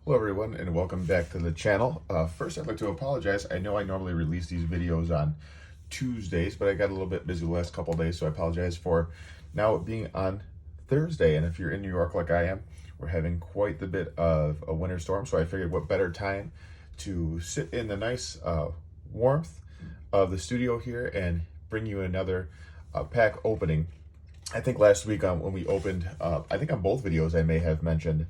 Hello everyone and welcome back to the channel. First I'd like to apologize. I know I normally release these videos on Tuesdays, but I got a little bit busy the last couple of days, so I apologize for now it being on Thursday. And if you're in New York like I am, we're having quite the bit of a winter storm, so I figured what better time to sit in the nice warmth of the studio here and bring you another pack opening. I think last week when we opened, I think on both videos I may have mentioned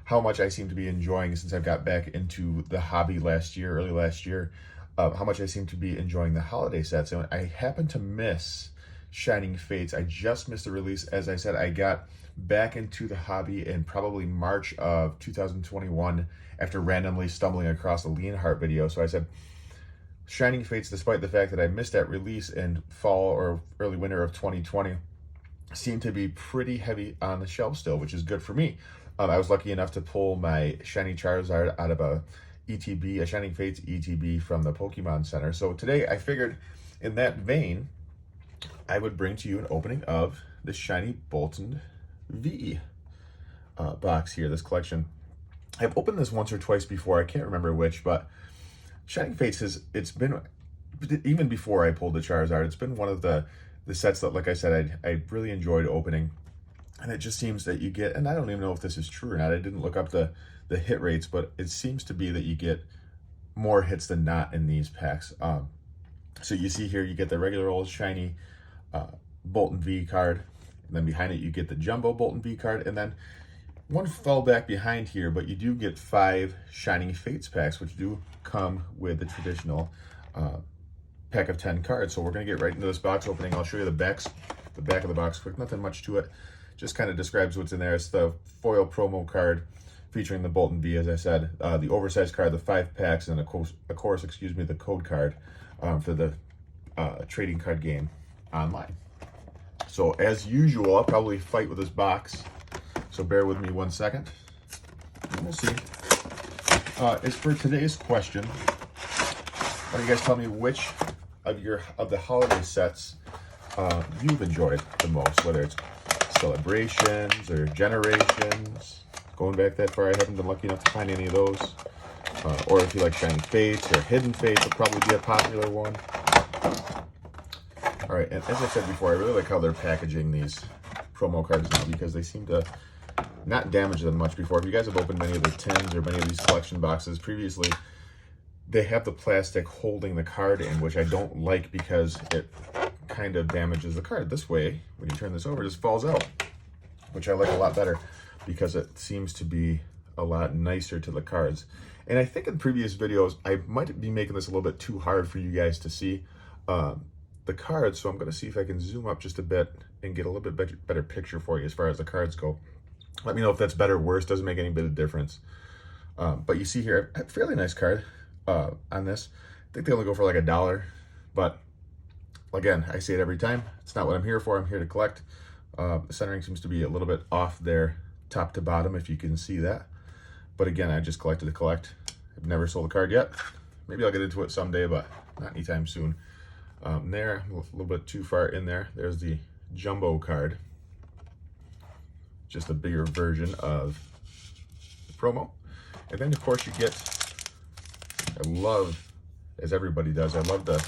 how much I seem to be enjoying since I've got back into the hobby early last year, how much I seem to be enjoying the holiday sets. And I happened to miss Shining Fates. I just missed the release. As I said, I got back into the hobby in probably March of 2021 after randomly stumbling across a Leonhardt video. So I said, Shining Fates, despite the fact that I missed that release in fall or early winter of 2020, seemed to be pretty heavy on the shelf still, which is good for me. I was lucky enough to pull my Shiny Charizard out of a Shining Fates ETB from the Pokemon Center. So today I figured in that vein, I would bring to you an opening of the Shiny Boltund V box here, this collection. I've opened this once or twice before, I can't remember which, but Shining Fates it's been, even before I pulled the Charizard, it's been one of the sets that, like I said, I really enjoyed opening. And it just seems that you get, and I don't even know if this is true or not, I didn't look up the hit rates, but it seems to be that you get more hits than not in these packs. So you see here, you get the regular old shiny Boltund V card, and then behind it you get the jumbo Boltund V card, and then one fell back behind here, but you do get 5 Shining Fates packs, which do come with the traditional pack of 10 cards. So we're going to get right into this box opening. I'll show you the back of the box quick, nothing much to it. Just kind of describes what's in there. It's the foil promo card featuring the Boltund V, as I said, the oversized card, the 5 packs, and of course, the code card for the trading card game online. So as usual, I'll probably fight with this box, so bear with me 1 second. And we'll see. As for today's question, why don't you guys tell me which of the holiday sets you've enjoyed the most, whether it's Celebrations or Generations. Going back that far, I haven't been lucky enough to find any of those. Or if you like Shining Fates or Hidden Fates, will probably be a popular one. All right, and as I said before, I really like how they're packaging these promo cards now because they seem to not damage them much before. If you guys have opened many of the tins or many of these collection boxes previously, they have the plastic holding the card in, which I don't like because it kind of damages the card. This way, when you turn this over, it just falls out, which I like a lot better because it seems to be a lot nicer to the cards. And I think in previous videos, I might be making this a little bit too hard for you guys to see the cards, so I'm going to see if I can zoom up just a bit and get a little bit better picture for you as far as the cards go. Let me know if that's better or worse. Doesn't make any bit of difference. But you see here, a fairly nice card on this. I think they only go for like $1, but again, I say it every time. It's not what I'm here for. I'm here to collect. The centering seems to be a little bit off there, top to bottom, if you can see that. But again, I just collected to collect. I've never sold a card yet. Maybe I'll get into it someday, but not anytime soon. There, a little bit too far in there. There's the jumbo card. Just a bigger version of the promo. And then, of course, you get, I love, as everybody does, I love the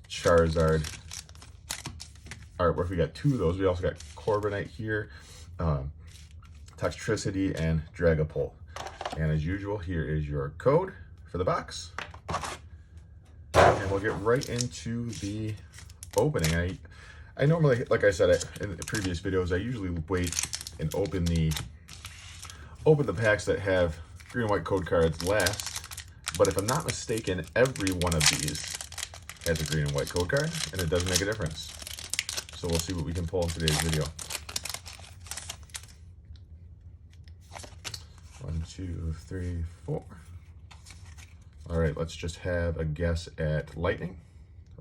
Charizard artwork. We got 2 of those. We also got Corbinite here, Toxtricity, and Dragapult. And as usual, here is your code for the box. And we'll get right into the opening. I normally, like I said in the previous videos, I usually wait and open the packs that have green and white code cards last. But if I'm not mistaken, every one of these has a green and white code card, and it does make a difference. So we'll see what we can pull in today's video. 1, 2, 3, 4. All right, let's just have a guess at lightning.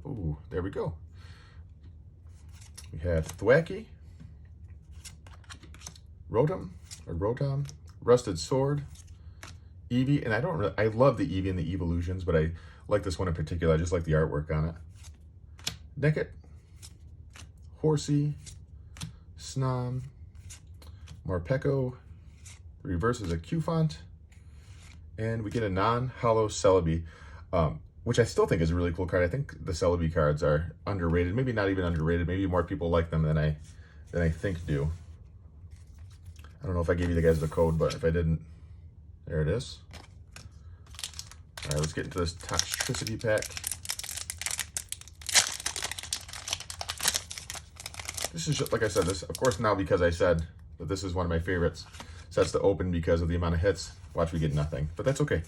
Ooh, there we go. We have Thwackey, Rotom, Rusted Sword, Eevee, and I love the Eevee and the Evolutions, but I like this one in particular. I just like the artwork on it. Nickit, Horsey, Snom, Morpeko, reverse is a Q-Font, And we get a non-hollow Celebi, which I still think is a really cool card. I think the Celebi cards are underrated. Maybe not even underrated. Maybe more people like them than I think do. I don't know if I gave you guys the code, but if I didn't, there it is. All right, let's get into this Toxtricity pack. This is just, like I said, this, of course, now because I said that this is one of my favorites, sets to open because of the amount of hits. Watch, we get nothing, but that's okay.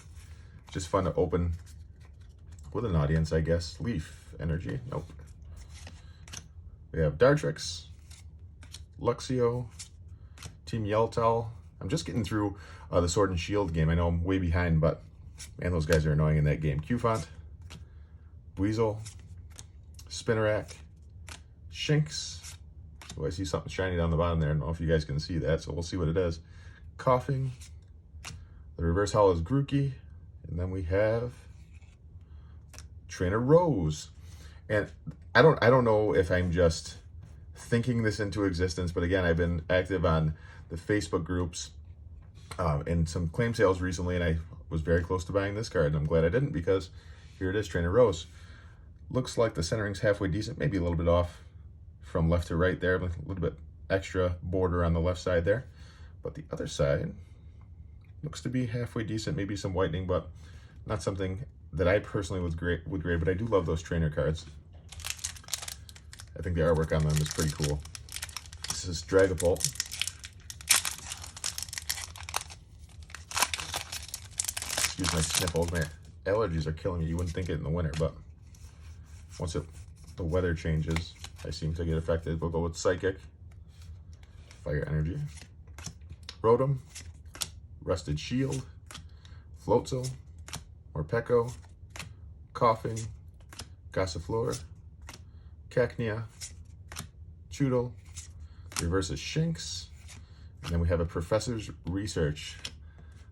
Just fun to open with an audience, I guess. Leaf Energy, nope. We have Dartrix, Luxio, Team Yeltal. I'm just getting through the Sword and Shield game. I know I'm way behind, but man, those guys are annoying in that game. Qfont, Weasel, Spinnerack, Shinx. Oh, I see something shiny down the bottom there. I don't know if you guys can see that, so we'll see what it is. Coughing. The reverse holo is Grookey. And then we have Trainer Rose. And I don't know if I'm just thinking this into existence, but again, I've been active on the Facebook groups and some claim sales recently, and I was very close to buying this card, and I'm glad I didn't, because here it is, Trainer Rose. Looks like the centering's halfway decent, maybe a little bit off from left to right there, a little bit extra border on the left side there. But the other side looks to be halfway decent, maybe some whitening, but not something that I personally would grade, but I do love those trainer cards. I think the artwork on them is pretty cool. This is Dragapult. Excuse my sniffles, my allergies are killing me. You wouldn't think it in the winter, but once the weather changes, I seem to get affected. We'll go with Psychic, Fire Energy, Rotom, Rusted Shield, Floatzel, Morpeko, Coughing, Gossifleur, Cacnea, Choodle, reverse is Shinx, and then we have a Professor's Research,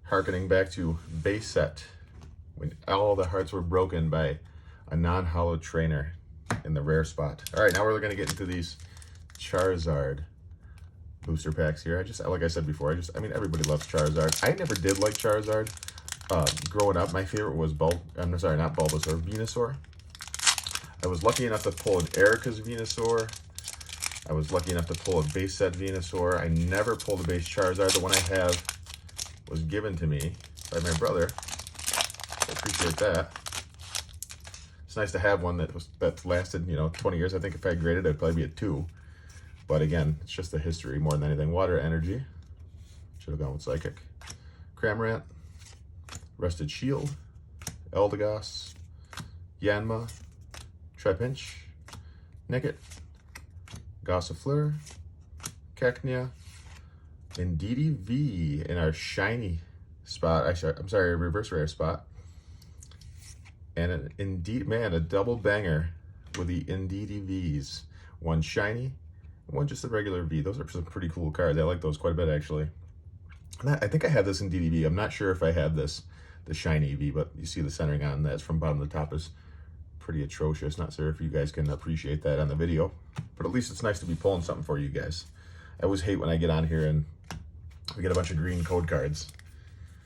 harkening back to base set, when all the hearts were broken by a non-hollow trainer in the rare spot. All right, now we're gonna get into these Charizard booster packs here. Like I said before, I mean, everybody loves Charizard. I never did like Charizard. Growing up, my favorite was I'm sorry, not Bulbasaur, Venusaur. I was lucky enough to pull an Erica's Venusaur. I was lucky enough to pull a base set Venusaur. I never pulled a base Charizard. The one I have was given to me by my brother. I appreciate that. It's nice to have one that lasted, 20 years. I think if I graded it, it'd probably be a 2. But again, it's just the history more than anything. Water Energy. Should have gone with Psychic. Cramorant. Rusted Shield. Eldegoss. Yanma. Trapinch. Nickit. Gossifleur. Cacnea. And DDV in our shiny spot. I'm sorry, reverse rare spot. And a double banger with the NDDVs. One shiny, one just a regular V. Those are some pretty cool cards. I like those quite a bit, actually. And I think I have this in DDV. I'm not sure if I have this, the shiny V, but you see the centering on that from bottom to top is pretty atrocious. Not sure if you guys can appreciate that on the video, but at least it's nice to be pulling something for you guys. I always hate when I get on here and we get a bunch of green code cards.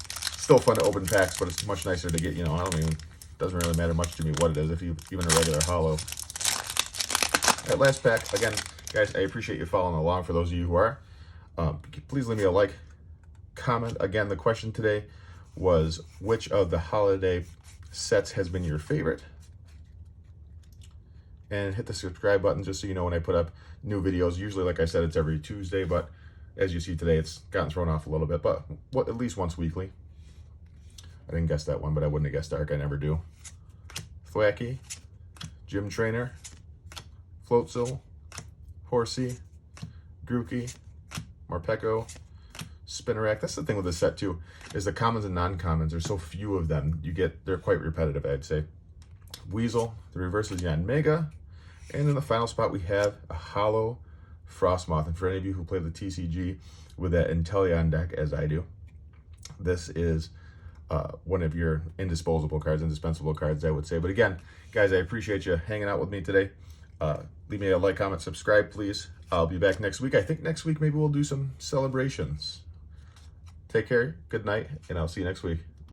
Still fun to open packs, but it's much nicer to get, doesn't really matter much to me what it is, if you even a regular holo. That last pack, again, guys, I appreciate you following along. For those of you who are, please leave me a like, comment. Again, the question today was, which of the holiday sets has been your favorite? And hit the subscribe button just so you know when I put up new videos. Usually, like I said, it's every Tuesday, but as you see today, it's gotten thrown off a little bit, but at least once weekly. I didn't guess that one, but I wouldn't have guessed Dark. I never do. Thwackey, Gym Trainer, Floatzel, Horsey, Grookey, Morpeko, Spinnerack. That's the thing with this set too, is the commons and non-commons. There's so few of them. They're quite repetitive, I'd say. Weasel, the reverse is Yanmega. And in the final spot, we have a hollow Frostmoth. And for any of you who play the TCG with that Inteleon deck, as I do, this is one of your indispensable cards, I would say. But again, guys, I appreciate you hanging out with me today. Leave me a like, comment, subscribe, please. I'll be back next week. I think next week maybe we'll do some celebrations. Take care, good night, and I'll see you next week.